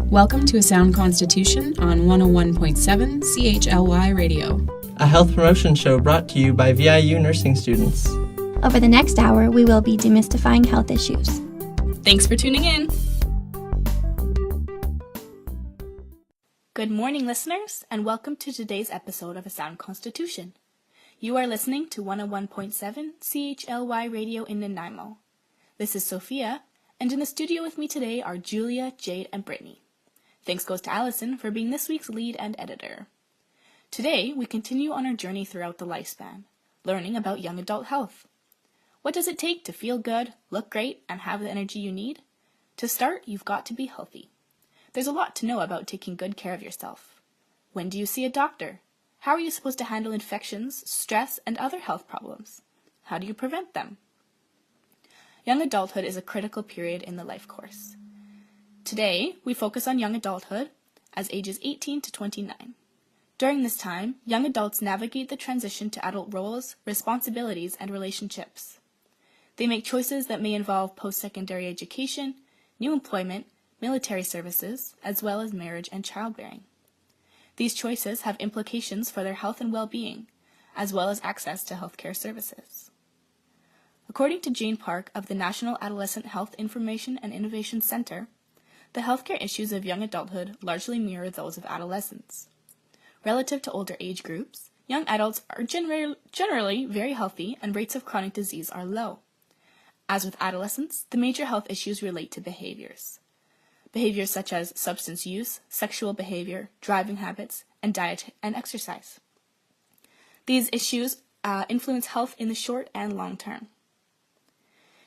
Welcome to A Sound Constitution on 101.7 CHLY Radio. A health promotion show brought to you by VIU nursing students. Over the next hour, we will be demystifying health issues. Thanks for tuning in. Good morning, listeners, and welcome to today's episode of A Sound Constitution. You are listening to 101.7 CHLY Radio in Nanaimo. This is Sophia, and in the studio with me today are Julia, Jade, and Brittany. Thanks goes to Allison for being this week's lead and editor. Today, we continue on our journey throughout the lifespan, learning about young adult health. What does it take to feel good, look great, and have the energy you need? To start, you've got to be healthy. There's a lot to know about taking good care of yourself. When do you see a doctor? How are you supposed to handle infections, stress, and other health problems? How do you prevent them? Young adulthood is a critical period in the life course. Today, we focus on young adulthood as ages 18 to 29. During this time, young adults navigate the transition to adult roles, responsibilities, and relationships. They make choices that may involve post-secondary education, new employment, military services, as well as marriage and childbearing. These choices have implications for their health and well-being, as well as access to healthcare services. According to Jane Park of the National Adolescent Health Information and Innovation Center, the healthcare issues of young adulthood largely mirror those of adolescents. Relative to older age groups, young adults are generally very healthy and rates of chronic disease are low. As with adolescents, the major health issues relate to behaviors. Behaviors such as substance use, sexual behavior, driving habits, and diet and exercise. These issues influence health in the short and long term.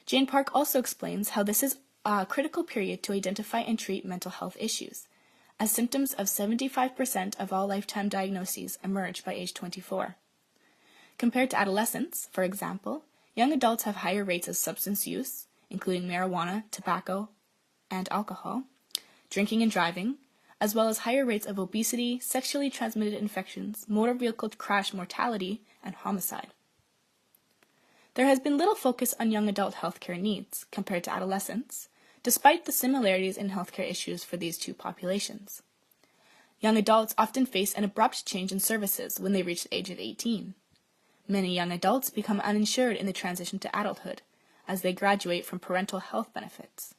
Jane Park also explains how this is a critical period to identify and treat mental health issues, as symptoms of 75% of all lifetime diagnoses emerge by age 24. Compared to adolescents, for example, young adults have higher rates of substance use, including marijuana, tobacco, and alcohol, drinking and driving, as well as higher rates of obesity, sexually transmitted infections, motor vehicle crash mortality, and homicide. There has been little focus on young adult healthcare needs compared to adolescents, despite the similarities in healthcare issues for these two populations. Young adults often face an abrupt change in services when they reach the age of 18. Many young adults become uninsured in the transition to adulthood, as they graduate from parental health benefits.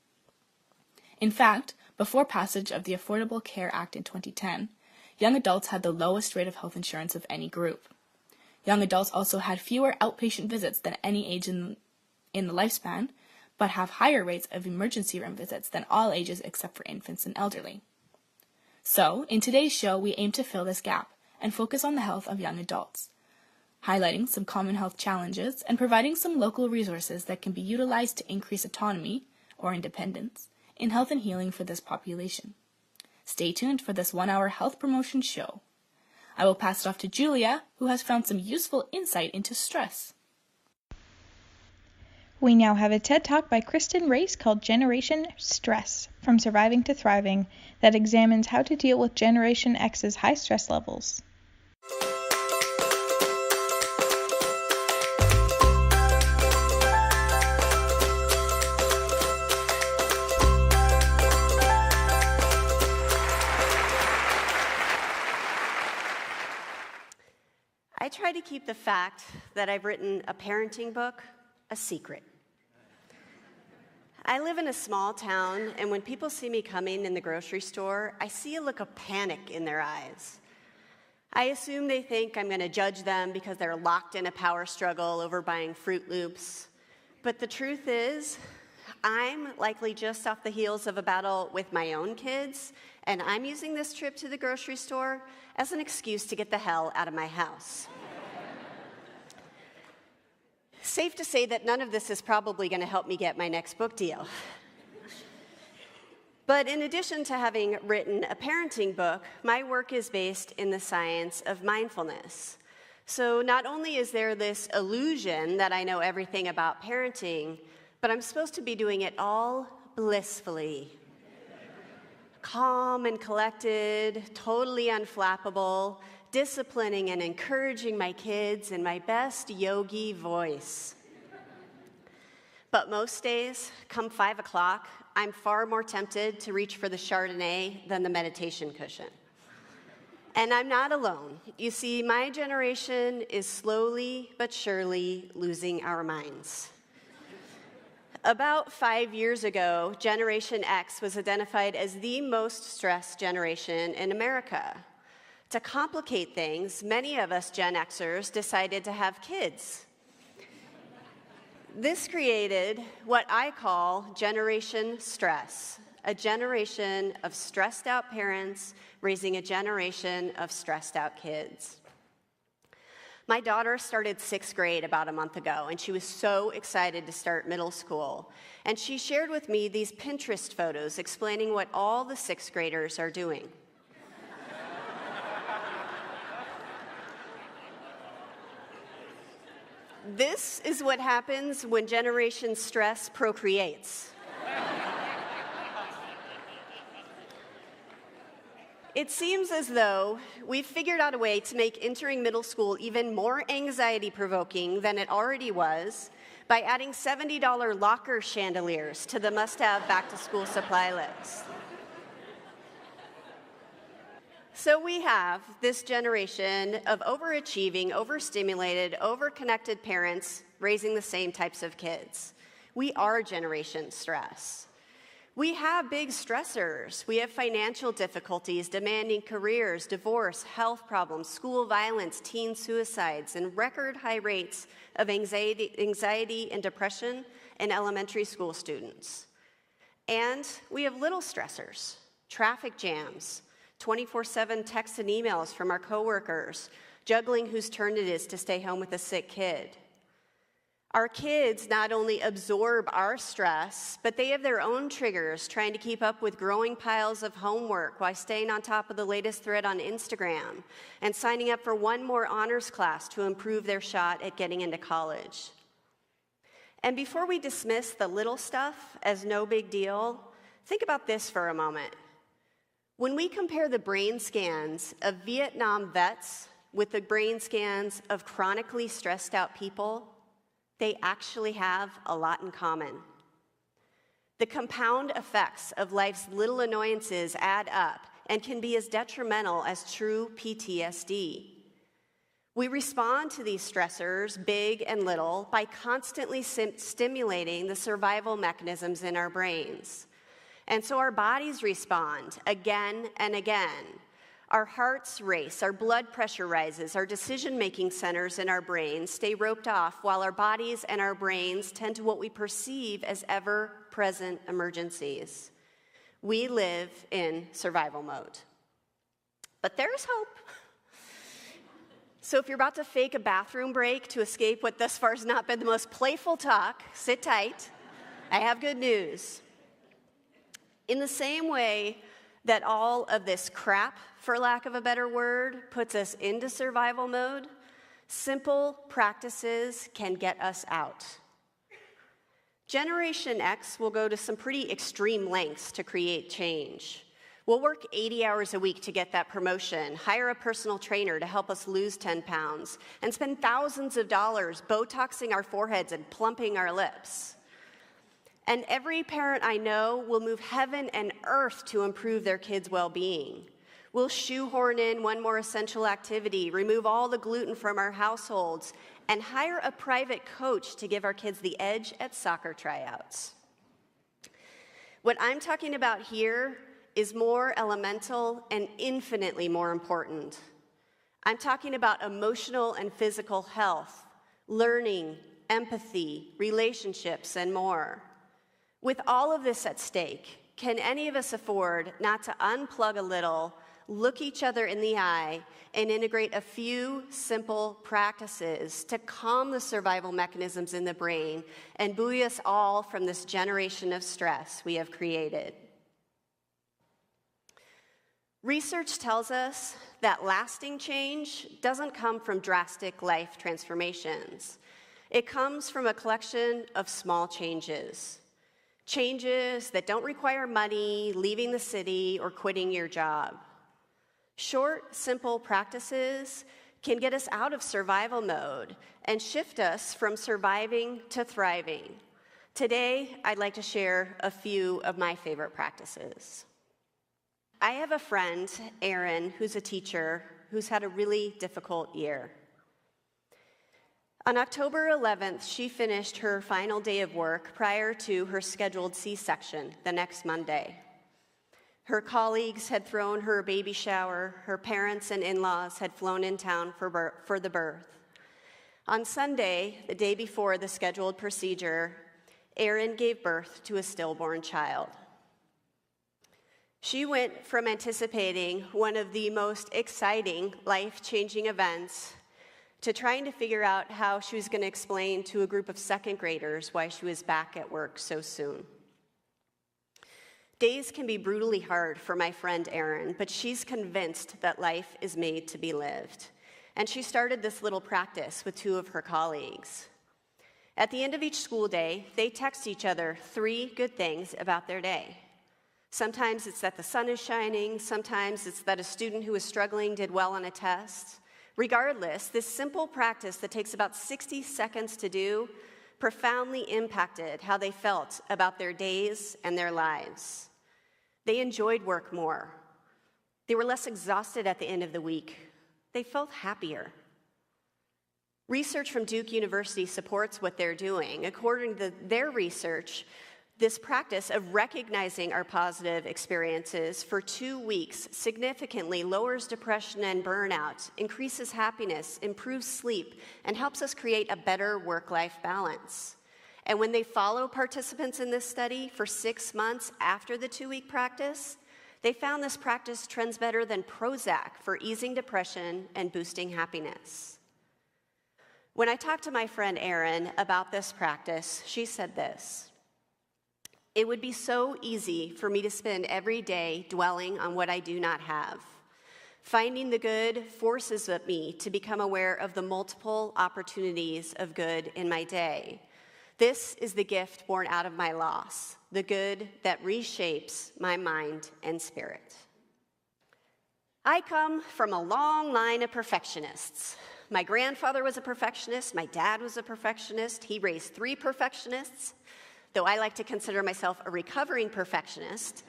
In fact, before passage of the Affordable Care Act in 2010, young adults had the lowest rate of health insurance of any group. Young adults also had fewer outpatient visits than any age in the lifespan, but have higher rates of emergency room visits than all ages except for infants and elderly. So, in today's show, we aim to fill this gap and focus on the health of young adults, highlighting some common health challenges and providing some local resources that can be utilized to increase autonomy, or independence, in health and healing for this population. Stay tuned for this 1-hour health promotion show. I will pass it off to Julia, who has found some useful insight into stress. We now have a TED Talk by Kristen Race called Generation Stress, From Surviving to Thriving, that examines how to deal with Generation X's high stress levels. I try to keep the fact that I've written a parenting book a secret. I live in a small town, and when people see me coming in the grocery store, I see a look of panic in their eyes. I assume they think I'm going to judge them because they're locked in a power struggle over buying Fruit Loops. But the truth is, I'm likely just off the heels of a battle with my own kids, and I'm using this trip to the grocery store as an excuse to get the hell out of my house. Safe to say that none of this is probably going to help me get my next book deal. But in addition to having written a parenting book, my work is based in the science of mindfulness. So not only is there this illusion that I know everything about parenting, but I'm supposed to be doing it all blissfully. Calm and collected, totally unflappable, disciplining and encouraging my kids in my best yogi voice. But most days, come 5 o'clock, I'm far more tempted to reach for the Chardonnay than the meditation cushion. And I'm not alone. You see, my generation is slowly but surely losing our minds. About 5 years ago, Generation X was identified as the most stressed generation in America. To complicate things, many of us Gen Xers decided to have kids. This created what I call Generation Stress, a generation of stressed out parents raising a generation of stressed out kids. My daughter started 6th grade about a month ago, and she was so excited to start middle school. And she shared with me these Pinterest photos explaining what all the 6th graders are doing. This is what happens when Generation Stress procreates. It seems as though we've figured out a way to make entering middle school even more anxiety-provoking than it already was by adding $70 locker chandeliers to the must-have back-to-school supply list. So we have this generation of overachieving, overstimulated, overconnected parents raising the same types of kids. We are Generation Stress. We have big stressors. We have financial difficulties, demanding careers, divorce, health problems, school violence, teen suicides, and record high rates of anxiety and depression in elementary school students. And we have little stressors, traffic jams, 24/7 texts and emails from our coworkers, juggling whose turn it is to stay home with a sick kid. Our kids not only absorb our stress, but they have their own triggers trying to keep up with growing piles of homework while staying on top of the latest thread on Instagram and signing up for one more honors class to improve their shot at getting into college. And before we dismiss the little stuff as no big deal, think about this for a moment. When we compare the brain scans of Vietnam vets with the brain scans of chronically stressed out people, they actually have a lot in common. The compound effects of life's little annoyances add up and can be as detrimental as true PTSD. We respond to these stressors, big and little, by constantly stimulating the survival mechanisms in our brains. And so our bodies respond again and again. Our hearts race, our blood pressure rises, our decision-making centers in our brains stay roped off while our bodies and our brains tend to what we perceive as ever-present emergencies. We live in survival mode. But there's hope. So if you're about to fake a bathroom break to escape what thus far has not been the most playful talk, sit tight. I have good news. In the same way that all of this crap, for lack of a better word, puts us into survival mode, simple practices can get us out. Generation X will go to some pretty extreme lengths to create change. We'll work 80 hours a week to get that promotion, hire a personal trainer to help us lose 10 pounds, and spend thousands of dollars Botoxing our foreheads and plumping our lips. And every parent I know will move heaven and earth to improve their kids' well-being. We'll shoehorn in one more essential activity, remove all the gluten from our households, and hire a private coach to give our kids the edge at soccer tryouts. What I'm talking about here is more elemental and infinitely more important. I'm talking about emotional and physical health, learning, empathy, relationships, and more. With all of this at stake, can any of us afford not to unplug a little, look each other in the eye, and integrate a few simple practices to calm the survival mechanisms in the brain and buoy us all from this generation of stress we have created? Research tells us that lasting change doesn't come from drastic life transformations. It comes from a collection of small changes. Changes that don't require money, leaving the city, or quitting your job. Short, simple practices can get us out of survival mode and shift us from surviving to thriving. Today, I'd like to share a few of my favorite practices. I have a friend, Erin, who's a teacher, who's had a really difficult year. On October 11th, she finished her final day of work prior to her scheduled C-section the next Monday. Her colleagues had thrown her a baby shower. Her parents and in-laws had flown in town for the birth. On Sunday, the day before the scheduled procedure, Erin gave birth to a stillborn child. She went from anticipating one of the most exciting, life-changing events to trying to figure out how she was going to explain to a group of second graders why she was back at work so soon. Days can be brutally hard for my friend Erin, but she's convinced that life is made to be lived. And she started this little practice with two of her colleagues. At the end of each school day, they text each other 3 good things about their day. Sometimes it's that the sun is shining. Sometimes it's that a student who is struggling did well on a test. Regardless, this simple practice that takes about 60 seconds to do profoundly impacted how they felt about their days and their lives. They enjoyed work more. They were less exhausted at the end of the week. They felt happier. Research from Duke University supports what they're doing. According to their research, this practice of recognizing our positive experiences for 2 weeks significantly lowers depression and burnout, increases happiness, improves sleep, and helps us create a better work-life balance. And when they follow participants in this study for 6 months after the 2-week practice, they found this practice trends better than Prozac for easing depression and boosting happiness. When I talked to my friend Erin about this practice, she said this: "It would be so easy for me to spend every day dwelling on what I do not have. Finding the good forces me to become aware of the multiple opportunities of good in my day. This is the gift born out of my loss, the good that reshapes my mind and spirit." I come from a long line of perfectionists. My grandfather was a perfectionist. My dad was a perfectionist. He raised 3 perfectionists. Though I like to consider myself a recovering perfectionist.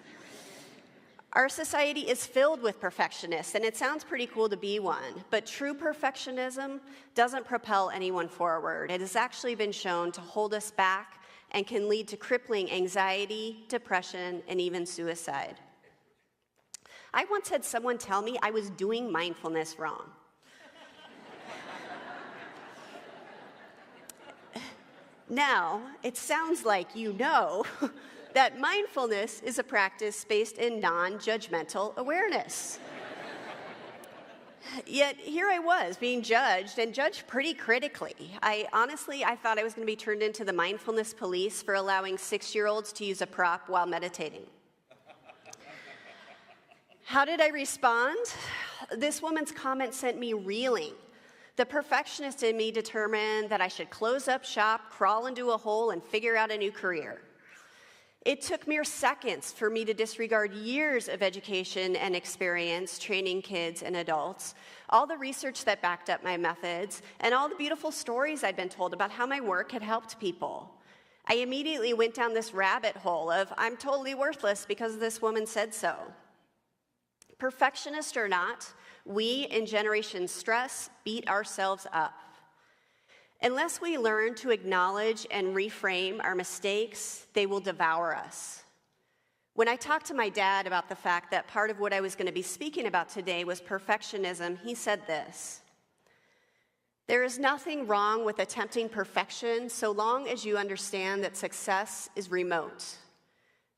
Our society is filled with perfectionists, and it sounds pretty cool to be one, but true perfectionism doesn't propel anyone forward. It has actually been shown to hold us back and can lead to crippling anxiety, depression, and even suicide. I once had someone tell me I was doing mindfulness wrong. Now, it sounds like you know that mindfulness is a practice based in non-judgmental awareness. Yet here I was being judged, and judged pretty critically. I thought I was going to be turned into the mindfulness police for allowing 6-year-olds to use a prop while meditating. How did I respond? This woman's comment sent me reeling. The perfectionist in me determined that I should close up shop, crawl into a hole, and figure out a new career. It took mere seconds for me to disregard years of education and experience training kids and adults, all the research that backed up my methods, and all the beautiful stories I'd been told about how my work had helped people. I immediately went down this rabbit hole of I'm totally worthless because this woman said so. Perfectionist or not, we in Generation Stress beat ourselves up. Unless we learn to acknowledge and reframe our mistakes, they will devour us. When I talked to my dad about the fact that part of what I was going to be speaking about today was perfectionism, he said this: "There is nothing wrong with attempting perfection so long as you understand that success is remote.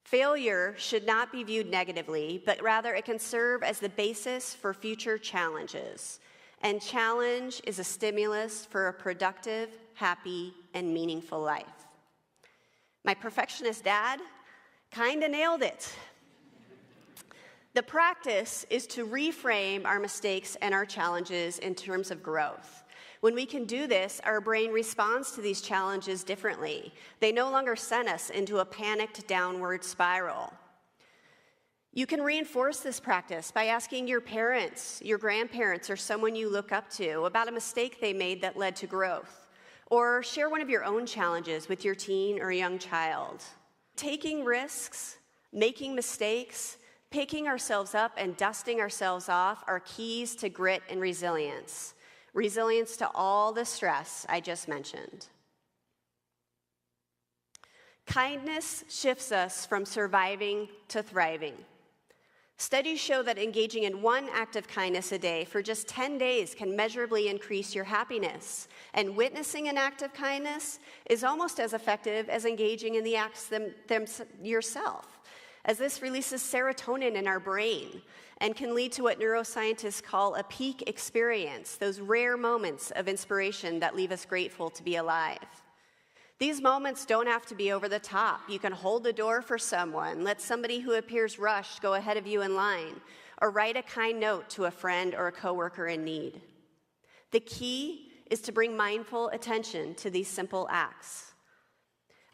Failure should not be viewed negatively, but rather it can serve as the basis for future challenges. And challenge is a stimulus for a productive, happy, and meaningful life." My perfectionist dad kind of nailed it. The practice is to reframe our mistakes and our challenges in terms of growth. When we can do this, our brain responds to these challenges differently. They no longer send us into a panicked downward spiral. You can reinforce this practice by asking your parents, your grandparents, or someone you look up to about a mistake they made that led to growth. Or share one of your own challenges with your teen or young child. Taking risks, making mistakes, picking ourselves up and dusting ourselves off are keys to grit and resilience. Resilience to all the stress I just mentioned. Kindness shifts us from surviving to thriving. Studies show that engaging in one act of kindness a day for just 10 days can measurably increase your happiness. And witnessing an act of kindness is almost as effective as engaging in the acts yourself, as this releases serotonin in our brain and can lead to what neuroscientists call a peak experience, those rare moments of inspiration that leave us grateful to be alive. These moments don't have to be over the top. You can hold the door for someone, let somebody who appears rushed go ahead of you in line, or write a kind note to a friend or a coworker in need. The key is to bring mindful attention to these simple acts.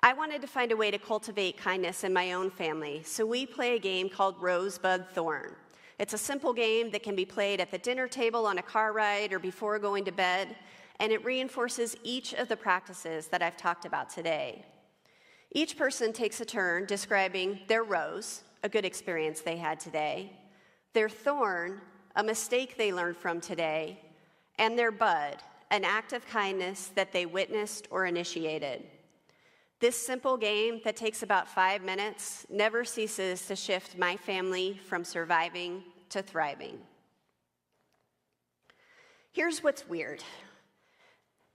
I wanted to find a way to cultivate kindness in my own family, so we play a game called Rosebud Thorn. It's a simple game that can be played at the dinner table, on a car ride, or before going to bed, and it reinforces each of the practices that I've talked about today. Each person takes a turn describing their rose, a good experience they had today, their thorn, a mistake they learned from today, and their bud, an act of kindness that they witnessed or initiated. This simple game that takes about 5 minutes never ceases to shift my family from surviving to thriving. Here's what's weird.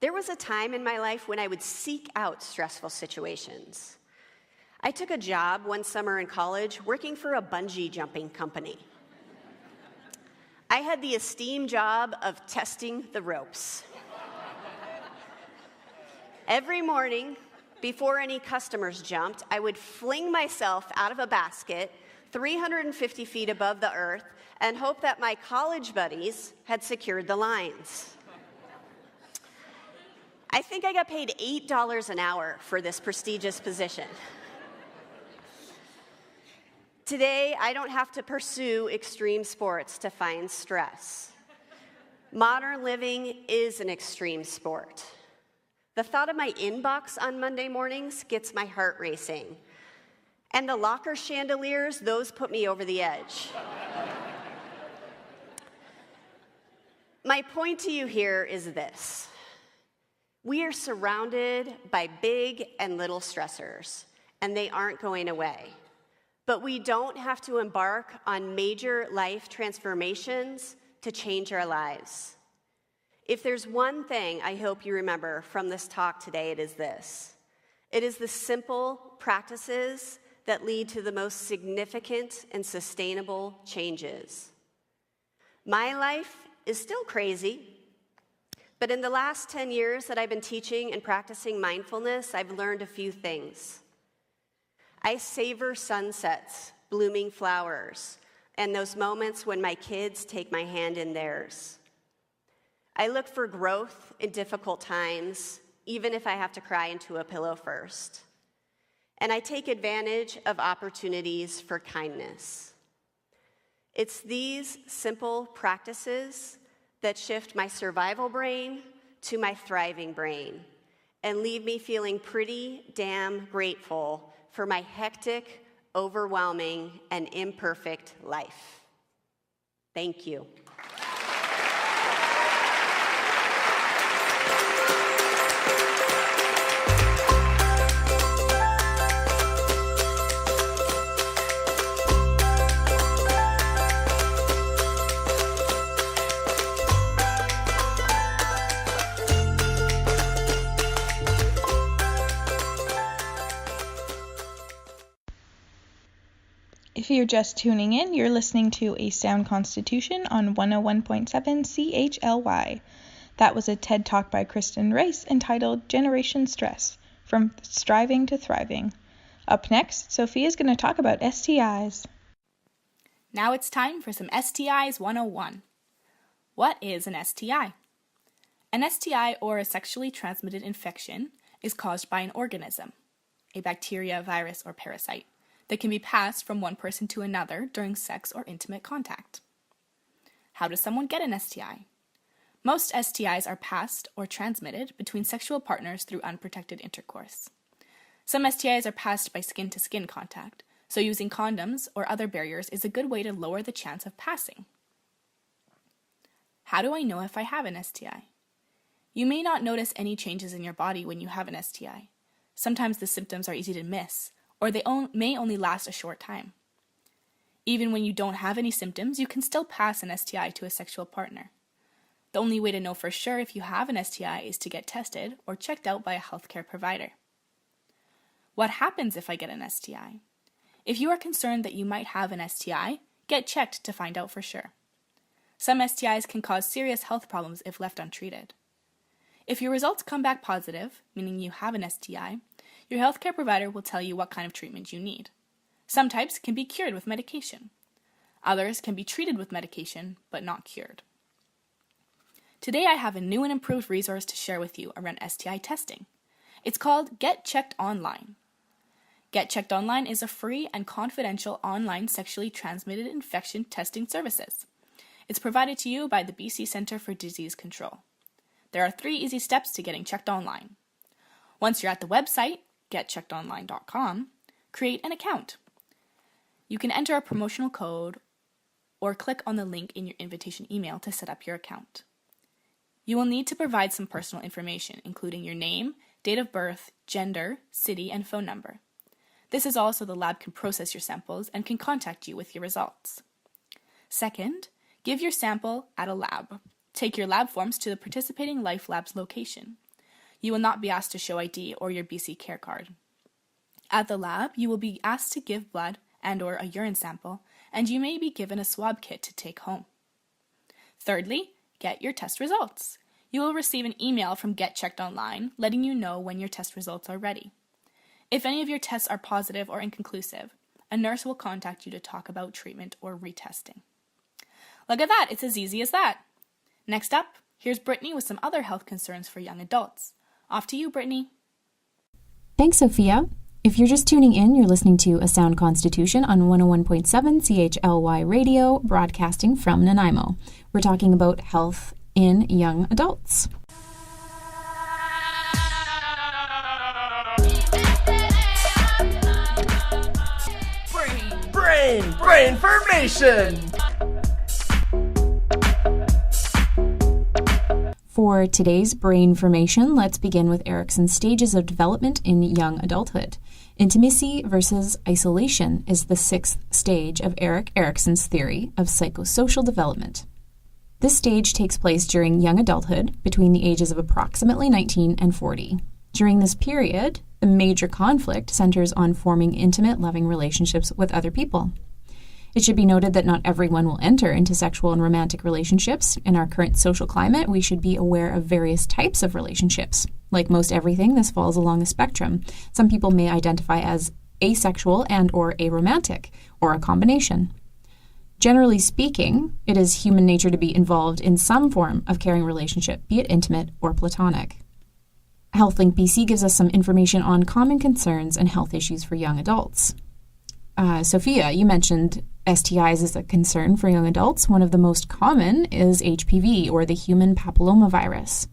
There was a time in my life when I would seek out stressful situations. I took a job one summer in college working for a bungee jumping company. I had the esteemed job of testing the ropes. Every morning, before any customers jumped, I would fling myself out of a basket 350 feet above the earth and hope that my college buddies had secured the lines. I think I got paid $8 an hour for this prestigious position. Today, I don't have to pursue extreme sports to find stress. Modern living is an extreme sport. The thought of my inbox on Monday mornings gets my heart racing. And the locker chandeliers, those put me over the edge. My point to you here is this. We are surrounded by big and little stressors, and they aren't going away. But we don't have to embark on major life transformations to change our lives. If there's one thing I hope you remember from this talk today, it is this. It is the simple practices that lead to the most significant and sustainable changes. My life is still crazy. But in the last 10 years that I've been teaching and practicing mindfulness, I've learned a few things. I savor sunsets, blooming flowers, and those moments when my kids take my hand in theirs. I look for growth in difficult times, even if I have to cry into a pillow first. And I take advantage of opportunities for kindness. It's these simple practices that shift my survival brain to my thriving brain and leave me feeling pretty damn grateful for my hectic, overwhelming, and imperfect life. Thank you. If you're just tuning in, you're listening to A Sound Constitution on 101.7 CHLY. That was a TED Talk by Kristen Race entitled Generation Stress, From Striving to Thriving. Up next, Sophia's going to talk about STIs. Now it's time for some STIs 101. What is an STI? An STI, or a sexually transmitted infection, is caused by an organism, a bacteria, virus, or parasite, that can be passed from one person to another during sex or intimate contact. How does someone get an STI? Most STIs are passed or transmitted between sexual partners through unprotected intercourse. Some STIs are passed by skin-to-skin contact, so using condoms or other barriers is a good way to lower the chance of passing. How do I know if I have an STI? You may not notice any changes in your body when you have an STI. Sometimes the symptoms are easy to miss, or they may only last a short time. Even when you don't have any symptoms, you can still pass an STI to a sexual partner. The only way to know for sure if you have an STI is to get tested or checked out by a healthcare provider. What happens if I get an STI? If you are concerned that you might have an STI, get checked to find out for sure. Some STIs can cause serious health problems if left untreated. If your results come back positive, meaning you have an STI, your healthcare provider will tell you what kind of treatment you need. Some types can be cured with medication. Others can be treated with medication, but not cured. Today I have a new and improved resource to share with you around STI testing. It's called Get Checked Online. Get Checked Online is a free and confidential online sexually transmitted infection testing services. It's provided to you by the BC Centre for Disease Control. There are 3 easy steps to getting checked online. Once you're at the website, getcheckedonline.com, create an account. You can enter a promotional code or click on the link in your invitation email to set up your account. You will need to provide some personal information, including your name, date of birth, gender, city, and phone number. This is also the lab can process your samples and can contact you with your results. Second, give your sample at a lab. Take your lab forms to the participating Life Labs location. You will not be asked to show ID or your BC Care card. At the lab, you will be asked to give blood and/or a urine sample, and you may be given a swab kit to take home. Thirdly, get your test results. You will receive an email from Get Checked Online letting you know when your test results are ready. If any of your tests are positive or inconclusive, a nurse will contact you to talk about treatment or retesting. Look at that, it's as easy as that. Next up, here's Brittany with some other health concerns for young adults. Off to you, Brittany. Thanks, Sophia. If you're just tuning in, you're listening to A Sound Constitution on 101.7 CHLY Radio, broadcasting from Nanaimo. We're talking about health in young adults. Brain formation! For today's brain formation, let's begin with Erikson's stages of development in young adulthood. Intimacy versus isolation is the 6th stage of Erik Erikson's theory of psychosocial development. This stage takes place during young adulthood between the ages of approximately 19 and 40. During this period, the major conflict centers on forming intimate, loving relationships with other people. It should be noted that not everyone will enter into sexual and romantic relationships. In our current social climate, we should be aware of various types of relationships. Like most everything, this falls along a spectrum. Some people may identify as asexual and/or aromantic, or a combination. Generally speaking, it is human nature to be involved in some form of caring relationship, be it intimate or platonic. HealthLink BC gives us some information on common concerns and health issues for young adults. Sophia, you mentioned STIs as a concern for young adults. One of the most common is HPV, or the human papillomavirus.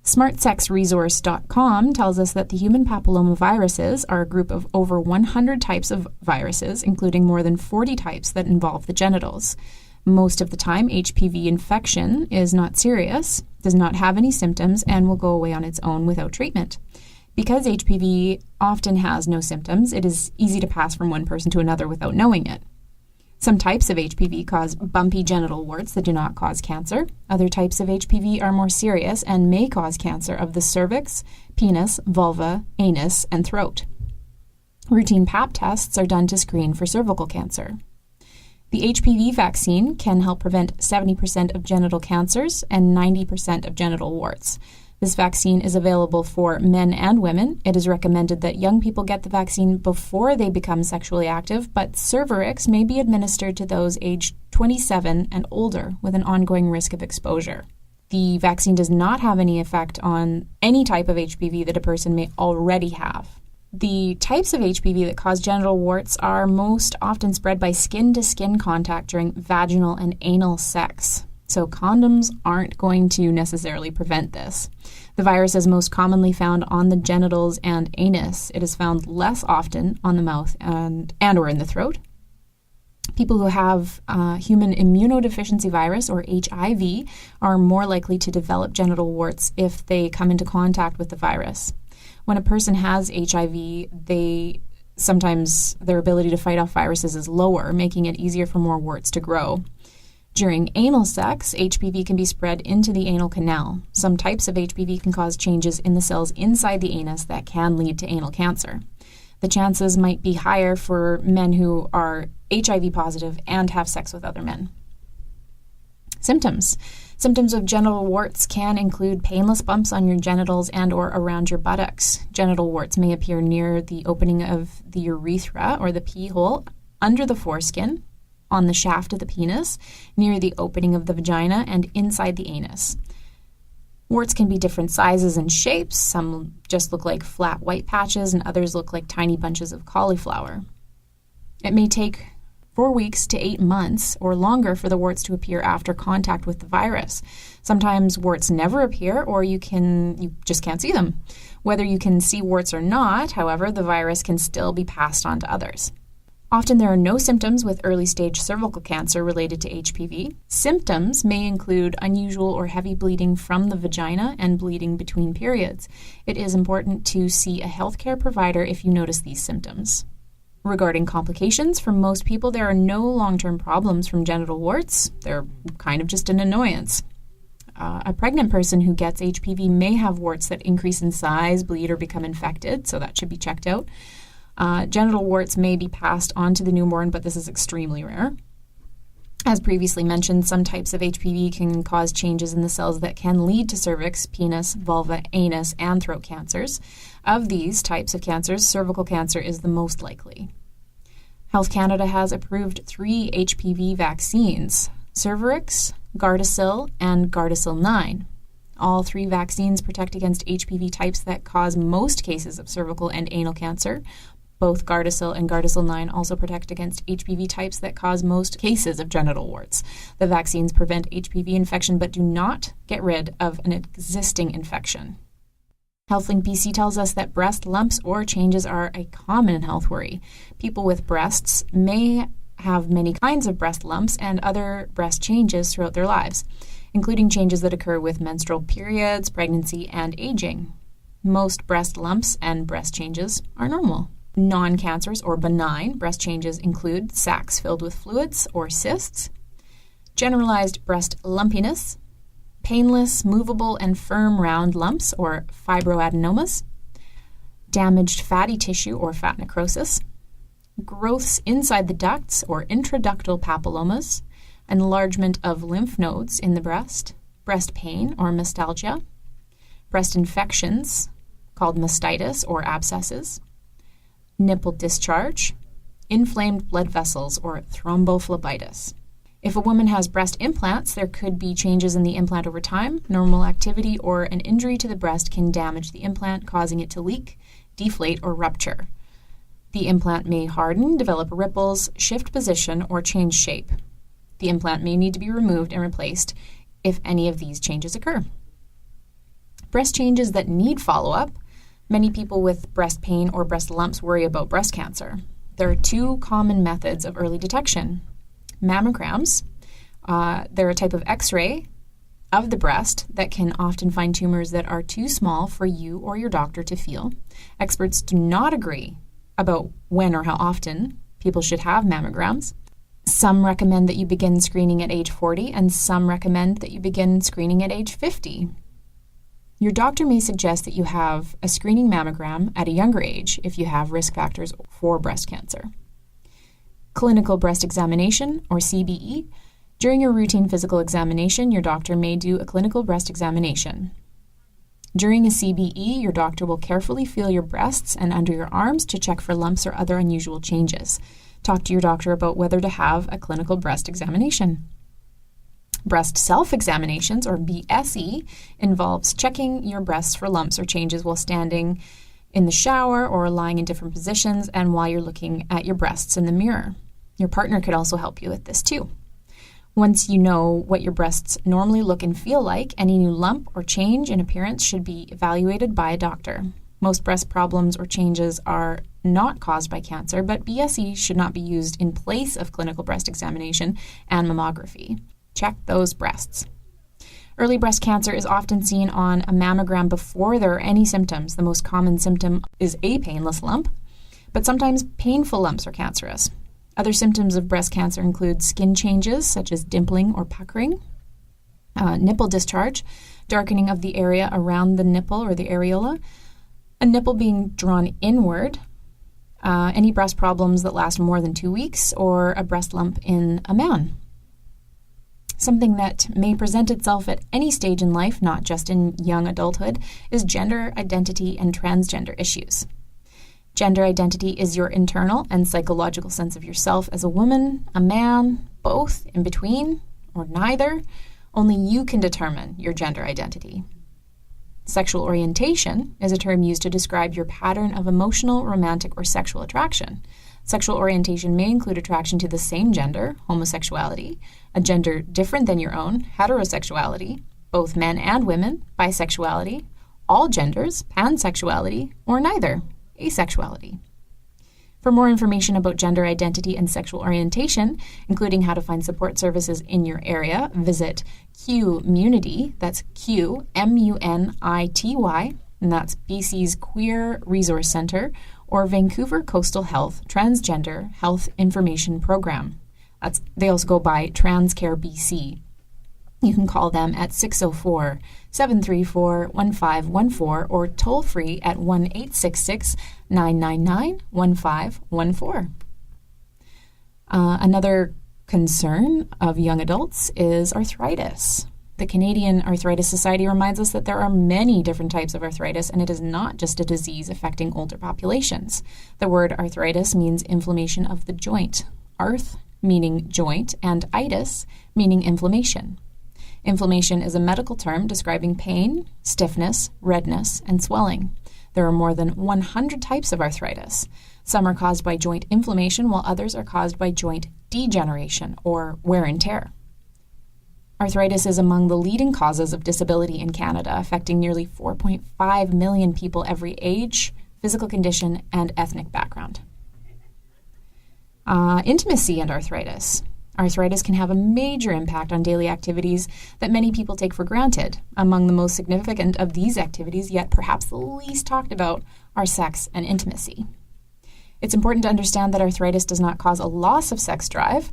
SmartSexResource.com tells us that the human papillomaviruses are a group of over 100 types of viruses, including more than 40 types that involve the genitals. Most of the time, HPV infection is not serious, does not have any symptoms, and will go away on its own without treatment. Because HPV often has no symptoms, it is easy to pass from one person to another without knowing it. Some types of HPV cause bumpy genital warts that do not cause cancer. Other types of HPV are more serious and may cause cancer of the cervix, penis, vulva, anus, and throat. Routine Pap tests are done to screen for cervical cancer. The HPV vaccine can help prevent 70% of genital cancers and 90% of genital warts. This vaccine is available for men and women. It is recommended that young people get the vaccine before they become sexually active, but Cervarix may be administered to those aged 27 and older with an ongoing risk of exposure. The vaccine does not have any effect on any type of HPV that a person may already have. The types of HPV that cause genital warts are most often spread by skin-to-skin contact during vaginal and anal sex. So condoms aren't going to necessarily prevent this. The virus is most commonly found on the genitals and anus. It is found less often on the mouth and or in the throat. People who have human immunodeficiency virus, or HIV, are more likely to develop genital warts if they come into contact with the virus. When a person has HIV, sometimes their ability to fight off viruses is lower, making it easier for more warts to grow. During anal sex, HPV can be spread into the anal canal. Some types of HPV can cause changes in the cells inside the anus that can lead to anal cancer. The chances might be higher for men who are HIV positive and have sex with other men. Symptoms. Symptoms of genital warts can include painless bumps on your genitals and or around your buttocks. Genital warts may appear near the opening of the urethra or the pee hole, under the foreskin, on the shaft of the penis, near the opening of the vagina, and inside the anus. Warts can be different sizes and shapes. Some just look like flat white patches, and others look like tiny bunches of cauliflower. It may take 4 weeks to 8 months or longer for the warts to appear after contact with the virus. Sometimes warts never appear, or you just can't see them. Whether you can see warts or not, however, the virus can still be passed on to others. Often there are no symptoms with early-stage cervical cancer related to HPV. Symptoms may include unusual or heavy bleeding from the vagina and bleeding between periods. It is important to see a healthcare provider if you notice these symptoms. Regarding complications, for most people there are no long-term problems from genital warts. They're kind of just an annoyance. A pregnant person who gets HPV may have warts that increase in size, bleed, or become infected, so that should be checked out. Genital warts may be passed on to the newborn, but this is extremely rare. As previously mentioned, some types of HPV can cause changes in the cells that can lead to cervix, penis, vulva, anus, and throat cancers. Of these types of cancers, cervical cancer is the most likely. Health Canada has approved 3 HPV vaccines: Cervarix, Gardasil, and Gardasil 9. All 3 vaccines protect against HPV types that cause most cases of cervical and anal cancer. Both Gardasil and Gardasil 9 also protect against HPV types that cause most cases of genital warts. The vaccines prevent HPV infection but do not get rid of an existing infection. HealthLink BC tells us that breast lumps or changes are a common health worry. People with breasts may have many kinds of breast lumps and other breast changes throughout their lives, including changes that occur with menstrual periods, pregnancy, and aging. Most breast lumps and breast changes are normal. Non-cancerous or benign breast changes include sacs filled with fluids or cysts, generalized breast lumpiness, painless, movable, and firm round lumps or fibroadenomas, damaged fatty tissue or fat necrosis, growths inside the ducts or intraductal papillomas, enlargement of lymph nodes in the breast pain or mastalgia, breast infections called mastitis or abscesses, nipple discharge, inflamed blood vessels or thrombophlebitis. If a woman has breast implants, there could be changes in the implant over time. Normal activity or an injury to the breast can damage the implant, causing it to leak, deflate, or rupture. The implant may harden, develop ripples, shift position, or change shape. The implant may need to be removed and replaced if any of these changes occur. Breast changes that need follow-up. Many people with breast pain or breast lumps worry about breast cancer. There are 2 common methods of early detection. Mammograms. They're a type of X-ray of the breast that can often find tumors that are too small for you or your doctor to feel. Experts do not agree about when or how often people should have mammograms. Some recommend that you begin screening at age 40, and some recommend that you begin screening at age 50. Your doctor may suggest that you have a screening mammogram at a younger age if you have risk factors for breast cancer. Clinical breast examination, or CBE. During your routine physical examination, your doctor may do a clinical breast examination. During a CBE, your doctor will carefully feel your breasts and under your arms to check for lumps or other unusual changes. Talk to your doctor about whether to have a clinical breast examination. Breast self-examinations, or BSE, involves checking your breasts for lumps or changes while standing in the shower or lying in different positions and while you're looking at your breasts in the mirror. Your partner could also help you with this too. Once you know what your breasts normally look and feel like, any new lump or change in appearance should be evaluated by a doctor. Most breast problems or changes are not caused by cancer, but BSE should not be used in place of clinical breast examination and mammography. Check those breasts. Early breast cancer is often seen on a mammogram before there are any symptoms. The most common symptom is a painless lump, but sometimes painful lumps are cancerous. Other symptoms of breast cancer include skin changes such as dimpling or puckering, nipple discharge, darkening of the area around the nipple or the areola, a nipple being drawn inward, any breast problems that last more than 2 weeks, or a breast lump in a man. Something that may present itself at any stage in life, not just in young adulthood, is gender identity and transgender issues. Gender identity is your internal and psychological sense of yourself as a woman, a man, both, in between, or neither. Only you can determine your gender identity. Sexual orientation is a term used to describe your pattern of emotional, romantic, or sexual attraction. Sexual orientation may include attraction to the same gender, homosexuality, a gender different than your own, heterosexuality, both men and women, bisexuality, all genders, pansexuality, or neither, asexuality. For more information about gender identity and sexual orientation, including how to find support services in your area, visit Qmunity, that's Qmunity, and that's BC's Queer Resource Centre, or Vancouver Coastal Health Transgender Health Information Program. They also go by Transcare BC. You can call them at 604-734-1514 or toll free at 1-866-999-1514. Another concern of young adults is arthritis. The Canadian Arthritis Society reminds us that there are many different types of arthritis, and it is not just a disease affecting older populations. The word arthritis means inflammation of the joint. Arth meaning joint, and itis meaning inflammation. Inflammation is a medical term describing pain, stiffness, redness, and swelling. There are more than 100 types of arthritis. Some are caused by joint inflammation, while others are caused by joint degeneration or wear and tear. Arthritis is among the leading causes of disability in Canada, affecting nearly 4.5 million people every age, physical condition, and ethnic background. Intimacy and arthritis. Arthritis can have a major impact on daily activities that many people take for granted. Among the most significant of these activities, yet perhaps the least talked about, are sex and intimacy. It's important to understand that arthritis does not cause a loss of sex drive.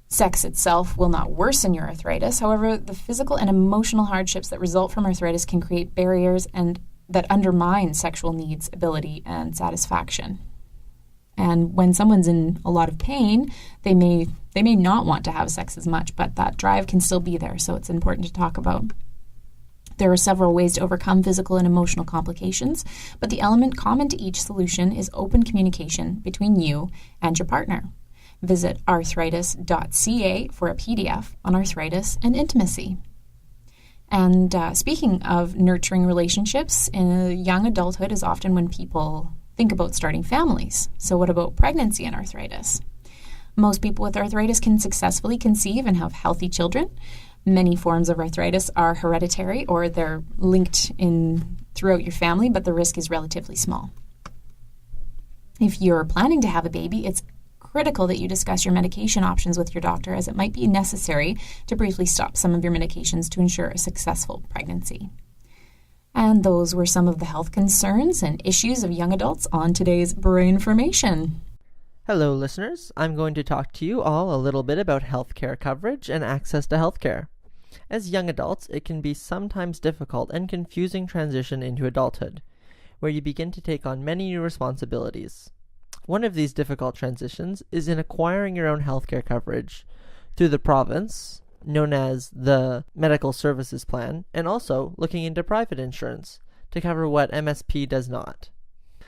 Sex itself will not worsen your arthritis. However, the physical and emotional hardships that result from arthritis can create barriers and that undermine sexual needs, ability, and satisfaction. And when someone's in a lot of pain, they may not want to have sex as much, but that drive can still be there, so it's important to talk about. There are several ways to overcome physical and emotional complications, but the element common to each solution is open communication between you and your partner. Visit arthritis.ca for a PDF on arthritis and intimacy. And speaking of nurturing relationships, in young adulthood is often when people think about starting families. So what about pregnancy and arthritis? Most people with arthritis can successfully conceive and have healthy children. Many forms of arthritis are hereditary or they're linked in throughout your family, but the risk is relatively small. If you're planning to have a baby, it's critical that you discuss your medication options with your doctor, as it might be necessary to briefly stop some of your medications to ensure a successful pregnancy. And those were some of the health concerns and issues of young adults on today's Brainformation. Hello, listeners. I'm going to talk to you all a little bit about healthcare coverage and access to healthcare. As young adults, it can be sometimes difficult and confusing transition into adulthood, where you begin to take on many new responsibilities. One of these difficult transitions is in acquiring your own healthcare coverage through the province, known as the Medical Services Plan, and also looking into private insurance to cover what MSP does not.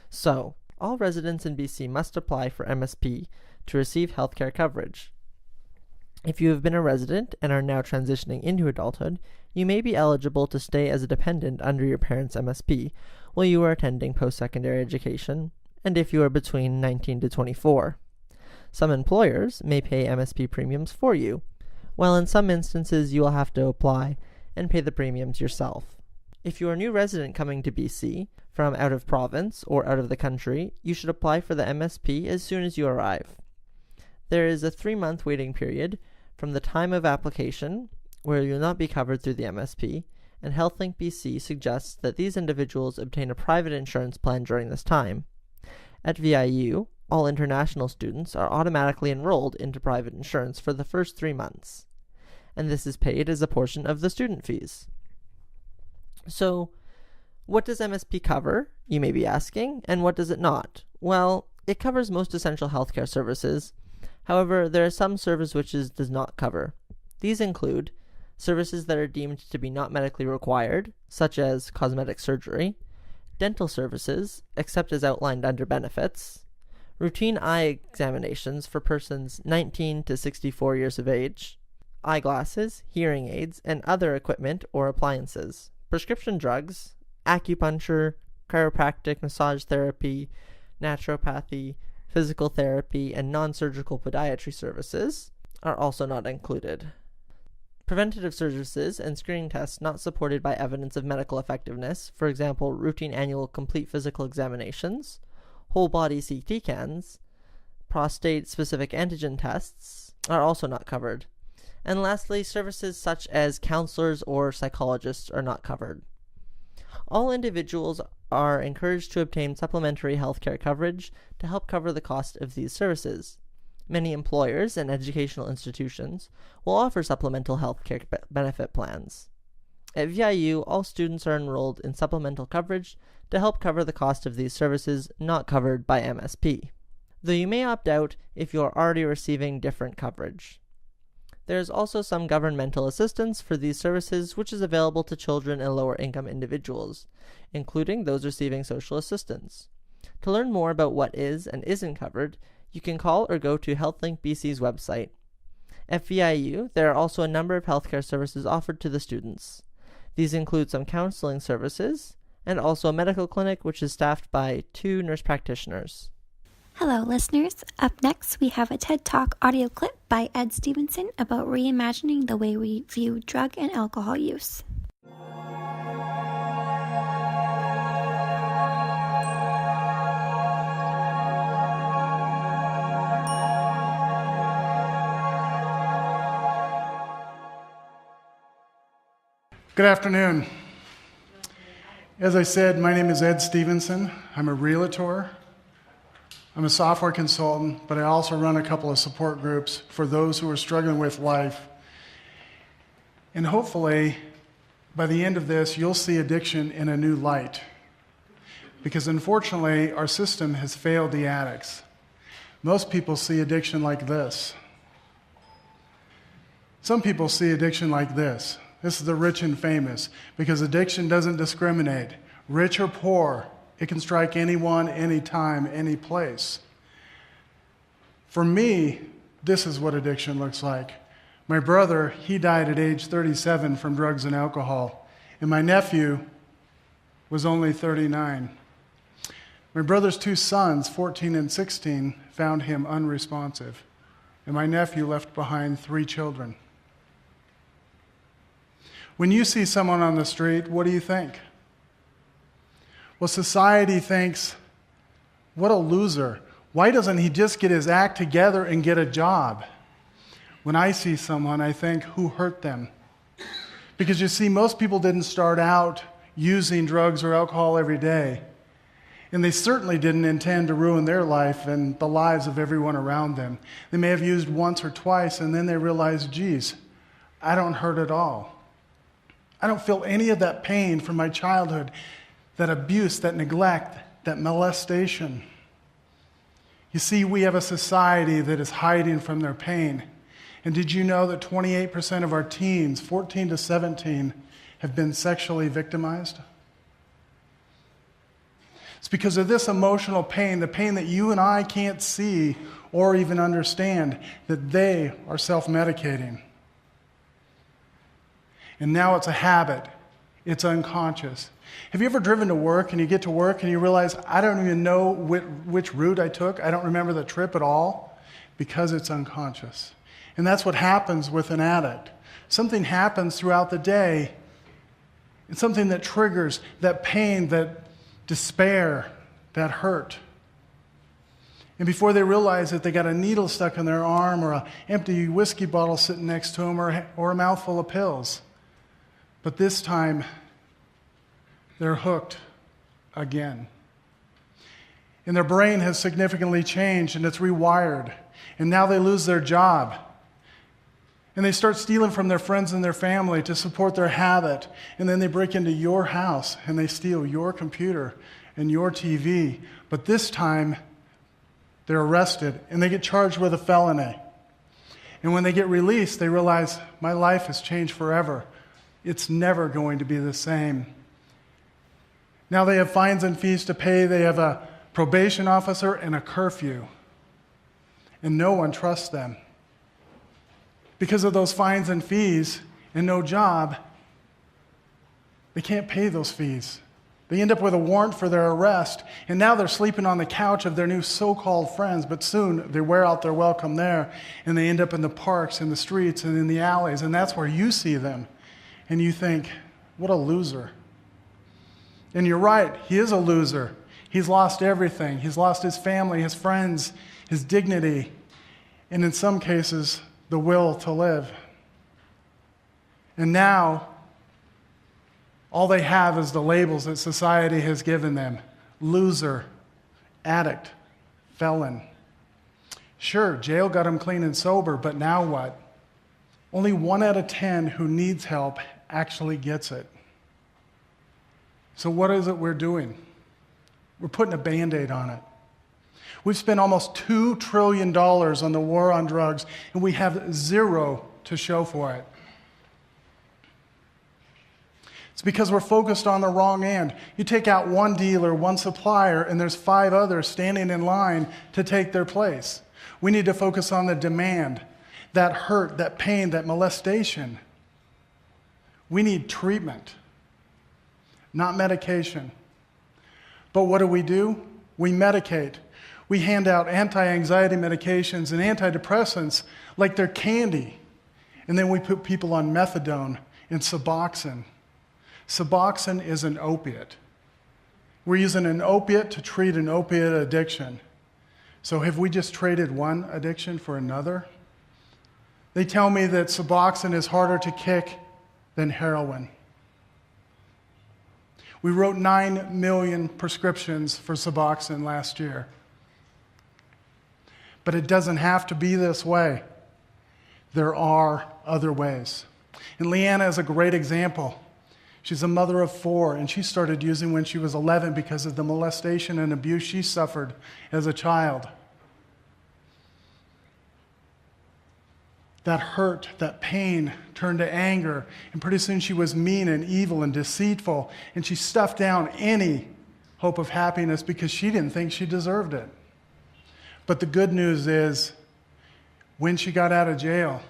So, all residents in BC must apply for MSP to receive healthcare coverage. If you have been a resident and are now transitioning into adulthood, you may be eligible to stay as a dependent under your parents' MSP while you are attending post-secondary education, and if you are between 19 to 24. Some employers may pay MSP premiums for you, while in some instances you will have to apply and pay the premiums yourself. If you are a new resident coming to BC from out of province or out of the country, you should apply for the MSP as soon as you arrive. There is a 3-month waiting period from the time of application where you will not be covered through the MSP, and HealthLink BC suggests that these individuals obtain a private insurance plan during this time. At VIU, all international students are automatically enrolled into private insurance for the first 3 months, and this is paid as a portion of the student fees. So, what does MSP cover, you may be asking, and what does it not? Well, it covers most essential healthcare services. However, there are some services which it does not cover. These include services that are deemed to be not medically required, such as cosmetic surgery, dental services, except as outlined under benefits, routine eye examinations for persons 19 to 64 years of age, eyeglasses, hearing aids, and other equipment or appliances, prescription drugs, acupuncture, chiropractic, massage therapy, naturopathy, physical therapy, and non-surgical podiatry services are also not included. Preventative services and screening tests not supported by evidence of medical effectiveness, for example, routine annual complete physical examinations, whole body CT scans, prostate-specific antigen tests, are also not covered. And lastly, services such as counselors or psychologists are not covered. All individuals are encouraged to obtain supplementary healthcare coverage to help cover the cost of these services. Many employers and educational institutions will offer supplemental healthcare benefit plans. At VIU, all students are enrolled in supplemental coverage to help cover the cost of these services not covered by MSP, though you may opt out if you are already receiving different coverage. There is also some governmental assistance for these services which is available to children and lower-income individuals, including those receiving social assistance. To learn more about what is and isn't covered, you can call or go to HealthLink BC's website. At VIU, there are also a number of healthcare services offered to the students. These include some counseling services, and also a medical clinic which is staffed by 2 nurse practitioners. Hello, listeners. Up next, we have a TED Talk audio clip by Ed Stevenson about reimagining the way we view drug and alcohol use. Good afternoon. As I said, my name is Ed Stevenson. I'm a realtor. I'm a software consultant, but I also run a couple of support groups for those who are struggling with life. And hopefully, by the end of this, you'll see addiction in a new light. Because unfortunately, our system has failed the addicts. Most people see addiction like this. Some people see addiction like this. This is the rich and famous, because addiction doesn't discriminate. Rich or poor, it can strike anyone, anytime, any place. For me, this is what addiction looks like. My brother, he died at age 37 from drugs and alcohol, and my nephew was only 39. My brother's 2 sons, 14 and 16, found him unresponsive, and my nephew left behind 3 children. When you see someone on the street, what do you think? Well, society thinks, what a loser. Why doesn't he just get his act together and get a job? When I see someone, I think, who hurt them? Because you see, most people didn't start out using drugs or alcohol every day. And they certainly didn't intend to ruin their life and the lives of everyone around them. They may have used once or twice, and then they realized, geez, I don't hurt at all. I don't feel any of that pain from my childhood, that abuse, that neglect, that molestation. You see, we have a society that is hiding from their pain. And did you know that 28% of our teens, 14 to 17, have been sexually victimized? It's because of this emotional pain, the pain that you and I can't see or even understand, that they are self-medicating. And now it's a habit. It's unconscious. Have you ever driven to work and you get to work and you realize, I don't even know which route I took. I don't remember the trip at all, because it's unconscious. And that's what happens with an addict. Something happens throughout the day. It's something that triggers that pain, that despair, that hurt. And before they realize it, they got a needle stuck in their arm or an empty whiskey bottle sitting next to them or a mouthful of pills. But this time, they're hooked again. And their brain has significantly changed and it's rewired. And now they lose their job. And they start stealing from their friends and their family to support their habit. And then they break into your house and they steal your computer and your TV. But this time, they're arrested and they get charged with a felony. And when they get released, they realize, my life has changed forever. It's never going to be the same. Now they have fines and fees to pay. They have a probation officer and a curfew. And no one trusts them. Because of those fines and fees and no job, they can't pay those fees. They end up with a warrant for their arrest, and now they're sleeping on the couch of their new so-called friends, but soon they wear out their welcome there, and they end up in the parks, in the streets, and in the alleys, and that's where you see them. And you think, what a loser. And you're right, he is a loser. He's lost everything. He's lost his family, his friends, his dignity, and in some cases, the will to live. And now, all they have is the labels that society has given them. Loser, addict, felon. Sure, jail got them clean and sober, but now what? Only 1 out of 10 who needs help actually gets it. So what is it we're doing? We're putting a Band-Aid on it. We've spent almost $2 trillion on the war on drugs, and we have zero to show for it. It's because we're focused on the wrong end. You take out one dealer, one supplier, and there's 5 others standing in line to take their place. We need to focus on the demand, that hurt, that pain, that molestation. We need treatment, not medication. But what do? We medicate. We hand out anti-anxiety medications and antidepressants like they're candy. And then we put people on methadone and Suboxone. Suboxone is an opiate. We're using an opiate to treat an opiate addiction. So have we just traded one addiction for another? They tell me that Suboxone is harder to kick than heroin. We wrote 9 million prescriptions for Suboxone last year. But it doesn't have to be this way. There are other ways. And Leanna is a great example. She's a mother of 4, and she started using when she was 11 because of the molestation and abuse she suffered as a child. That hurt, that pain turned to anger, and pretty soon she was mean and evil and deceitful, and she stuffed down any hope of happiness because she didn't think she deserved it. But the good news is, when she got out of jail,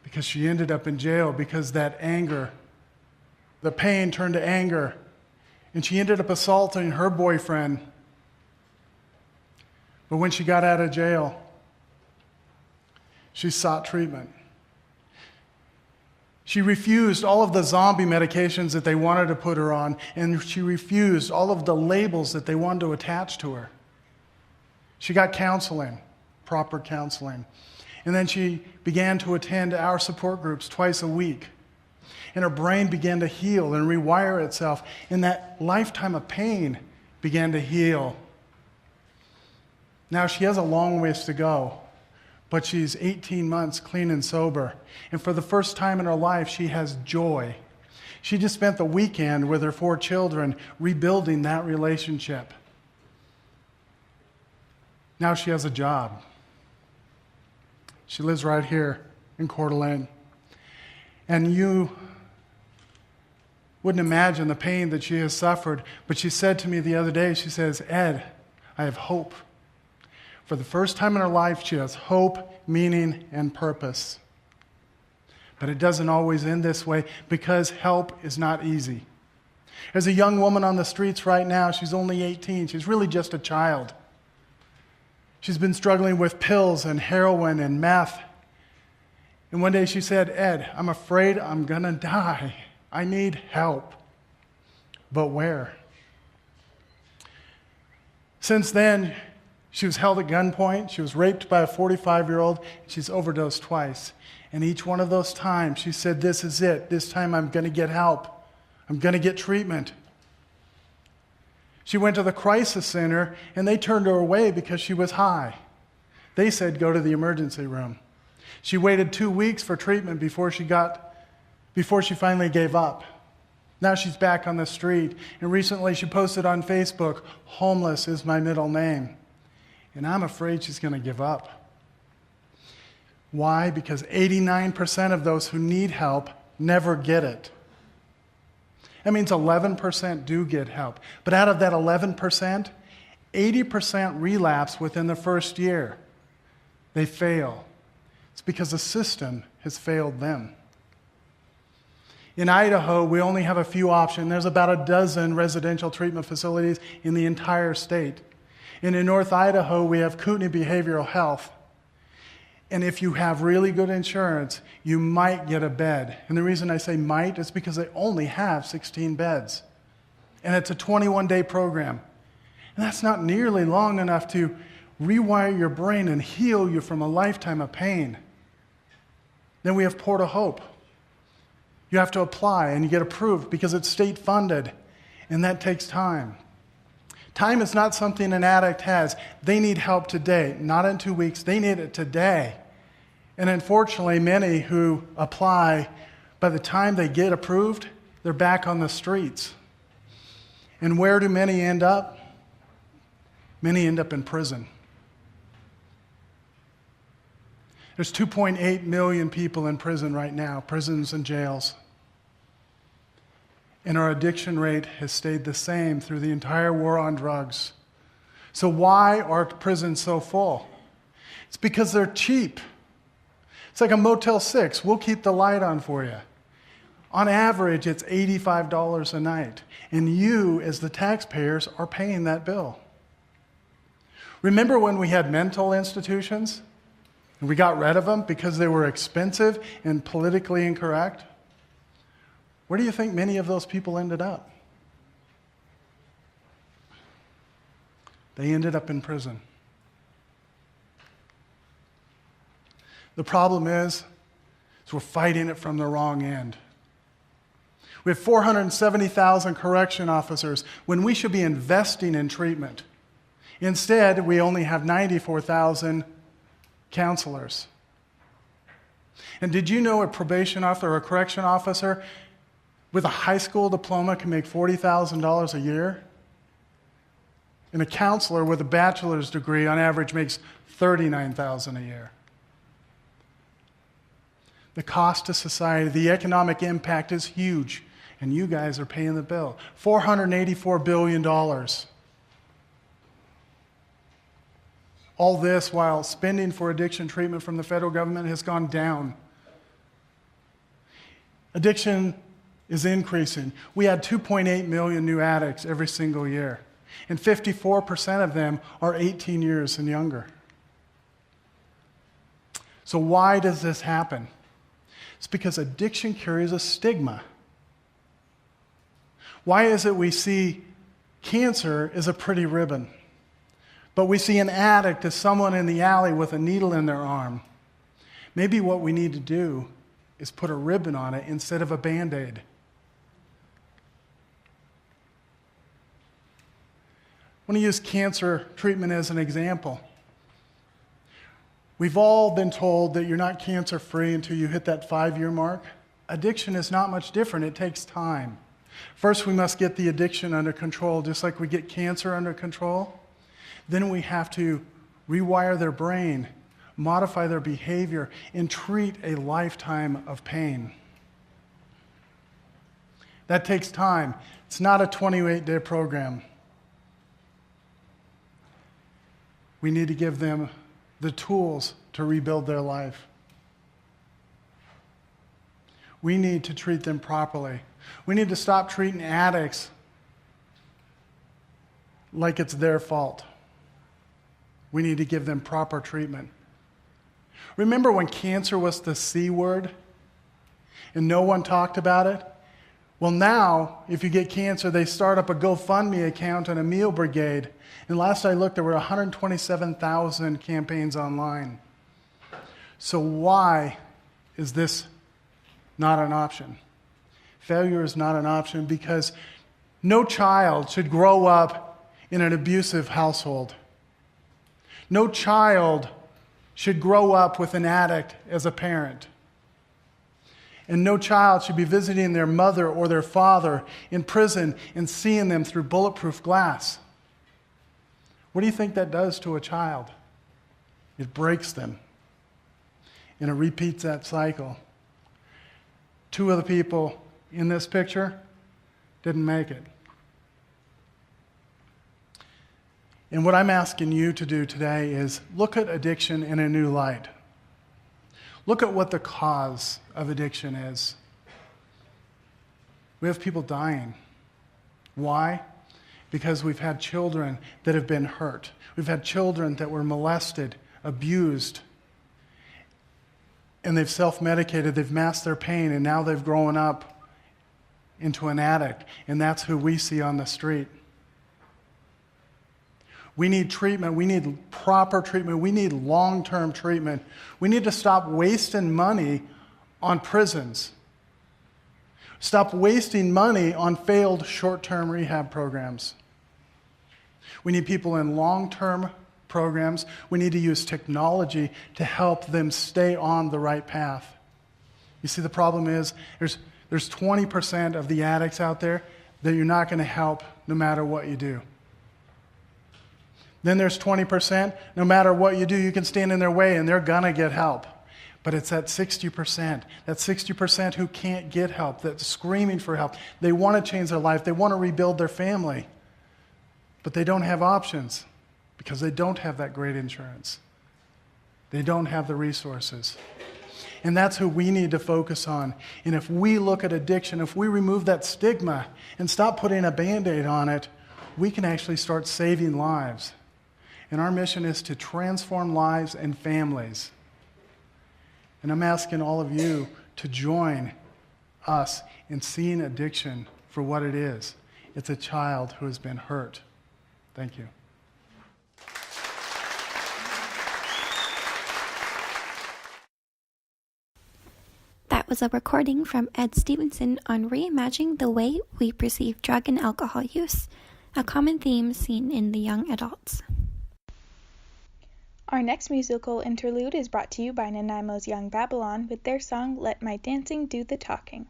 because she ended up in jail because that anger, the pain turned to anger, and she ended up assaulting her boyfriend. But when she got out of jail, she sought treatment. She refused all of the zombie medications that they wanted to put her on, and she refused all of the labels that they wanted to attach to her. She got counseling, proper counseling. And then she began to attend our support groups twice a week. And her brain began to heal and rewire itself. And that lifetime of pain began to heal. Now she has a long ways to go, but she's 18 months clean and sober. And for the first time in her life, she has joy. She just spent the weekend with her 4 children rebuilding that relationship. Now she has a job. She lives right here in Coeur d'Alene. And you wouldn't imagine the pain that she has suffered. But she said to me the other day, she says, Ed, I have hope. For the first time in her life, she has hope, meaning, and purpose. But it doesn't always end this way because help is not easy. There's a young woman on the streets right now. She's only 18. She's really just a child. She's been struggling with pills and heroin and meth. And one day she said, "Ed, I'm afraid I'm going to die. I need help." But where? Since then, she was held at gunpoint. She was raped by a 45-year-old. She's overdosed twice. And each one of those times, she said, "This is it. This time I'm going to get help. I'm going to get treatment." She went to the crisis center, and they turned her away because she was high. They said, "Go to the emergency room." She waited 2 weeks for treatment before she finally gave up. Now she's back on the street, and recently she posted on Facebook, "Homeless is my middle name." And I'm afraid she's going to give up. Why? Because 89% of those who need help never get it. That means 11% do get help. But out of that 11%, 80% relapse within the first year. They fail. It's because the system has failed them. In Idaho, we only have a few options. There's about a dozen residential treatment facilities in the entire state. And in North Idaho, we have Kootenai Behavioral Health. And if you have really good insurance, you might get a bed. And the reason I say might is because they only have 16 beds. And it's a 21-day program. And that's not nearly long enough to rewire your brain and heal you from a lifetime of pain. Then we have Port of Hope. You have to apply and you get approved because it's state funded, and that takes time. Time is not something an addict has. They need help today, not in 2 weeks. They need it today. And unfortunately, many who apply, by the time they get approved, they're back on the streets. And where do many end up? Many end up in prison. There's 2.8 million people in prison right now, prisons and jails. And our addiction rate has stayed the same through the entire war on drugs. So why are prisons so full? It's because they're cheap. It's like a Motel 6. We'll keep the light on for you. On average, it's $85 a night. And you, as the taxpayers, are paying that bill. Remember when we had mental institutions? And we got rid of them because they were expensive and politically incorrect? Where do you think many of those people ended up? They ended up in prison. The problem is we're fighting it from the wrong end. We have 470,000 correction officers when we should be investing in treatment. Instead, we only have 94,000 counselors. And did you know a probation officer or a correction officer with a high school diploma can make $40,000 a year? And a counselor with a bachelor's degree on average makes $39,000 a year. The cost to society, the economic impact is huge, and you guys are paying the bill. $484 billion. All this while spending for addiction treatment from the federal government has gone down. Addiction is increasing. We add 2.8 million new addicts every single year, and 54% of them are 18 years and younger. So why does this happen? It's because addiction carries a stigma. Why is it we see cancer as a pretty ribbon, but we see an addict as someone in the alley with a needle in their arm? Maybe what we need to do is put a ribbon on it instead of a Band-Aid. I want to use cancer treatment as an example. We've all been told that you're not cancer-free until you hit that 5-year mark. Addiction is not much different. It takes time. First, we must get the addiction under control, just like we get cancer under control. Then we have to rewire their brain, modify their behavior, and treat a lifetime of pain. That takes time. It's not a 28-day program. We need to give them the tools to rebuild their life. We need to treat them properly. We need to stop treating addicts like it's their fault. We need to give them proper treatment. Remember when cancer was the C word and no one talked about it? Well, now, if you get cancer, they start up a GoFundMe account and a meal brigade. And last I looked, there were 127,000 campaigns online. So why is this not an option? Failure is not an option because no child should grow up in an abusive household. No child should grow up with an addict as a parent. And no child should be visiting their mother or their father in prison and seeing them through bulletproof glass. What do you think that does to a child? It breaks them. And it repeats that cycle. Two of the people in this picture didn't make it. And what I'm asking you to do today is look at addiction in a new light. Look at what the cause of addiction is. We have people dying. Why? Because we've had children that have been hurt. We've had children that were molested, abused, and they've self-medicated, they've masked their pain, and now they've grown up into an addict, and that's who we see on the street. We need treatment. We need proper treatment. We need long-term treatment. We need to stop wasting money on prisons. Stop wasting money on failed short-term rehab programs. We need people in long-term programs. We need to use technology to help them stay on the right path. You see, the problem is there's 20% of the addicts out there that you're not going to help no matter what you do. Then there's 20%, no matter what you do, you can stand in their way and they're going to get help. But it's that 60% who can't get help, that's screaming for help. They want to change their life. They want to rebuild their family. But they don't have options because they don't have that great insurance. They don't have the resources. And that's who we need to focus on. And if we look at addiction, if we remove that stigma and stop putting a Band-Aid on it, we can actually start saving lives. And our mission is to transform lives and families. And I'm asking all of you to join us in seeing addiction for what it is. It's a child who has been hurt. Thank you. That was a recording from Ed Stevenson on reimagining the way we perceive drug and alcohol use, a common theme seen in the young adults. Our next musical interlude is brought to you by Nanaimo's Young Babylon with their song Let My Dancing Do the Talking.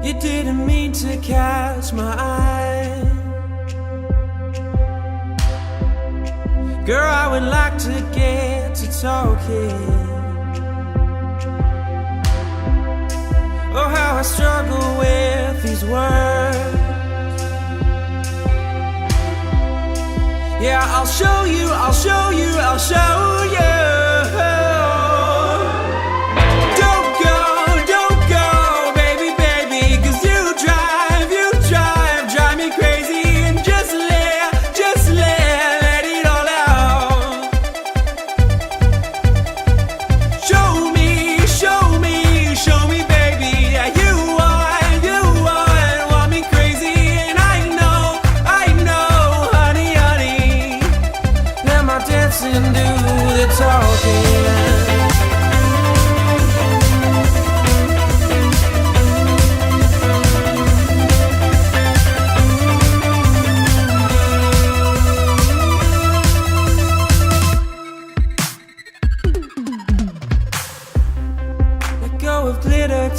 You didn't mean to catch my eye. Girl, I would like to get to talking. Oh, how I struggle with these words. Yeah, I'll show you, I'll show you, I'll show you.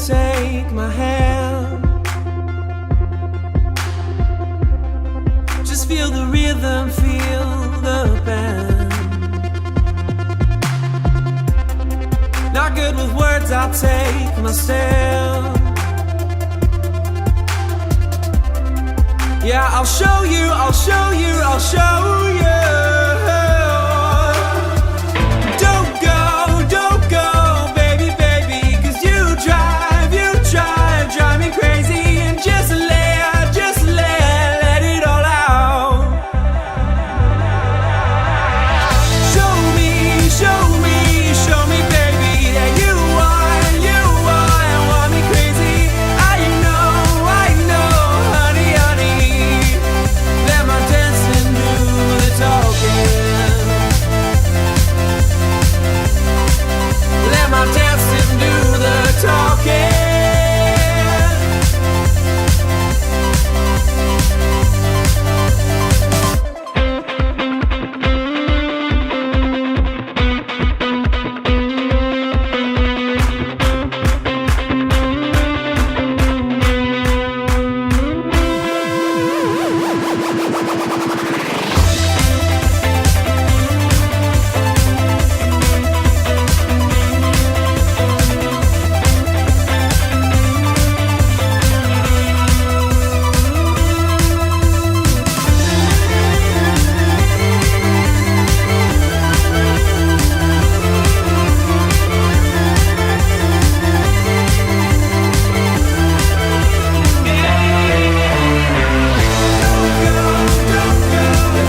Take my hand, just feel the rhythm, feel the band. Not good with words, I'll take my stand. Yeah, I'll show you, I'll show you, I'll show you. Don't go, baby, baby, 'cause you drive me crazy, and just let it all out. Show me, baby, that you want me crazy. I know, honey, let my dancing do the talking. Let my dancing do the talking.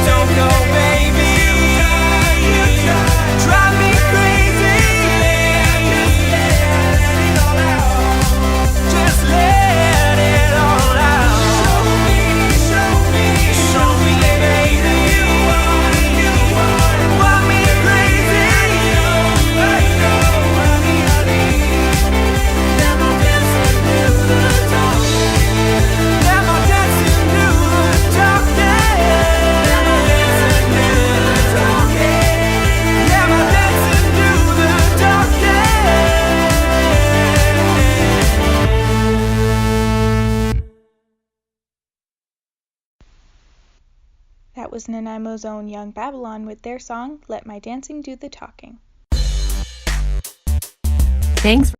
Don't go, baby. Drive me crazy. Just let it all out. Show me, baby. Want me crazy. Let my dancing do the talking. Let my dancing do the talking. Let my dancing do the talking. Let my dancing do the talking. That was Nanaimo's own Young Babylon with their song, Let My Dancing Do the Talking. Thanks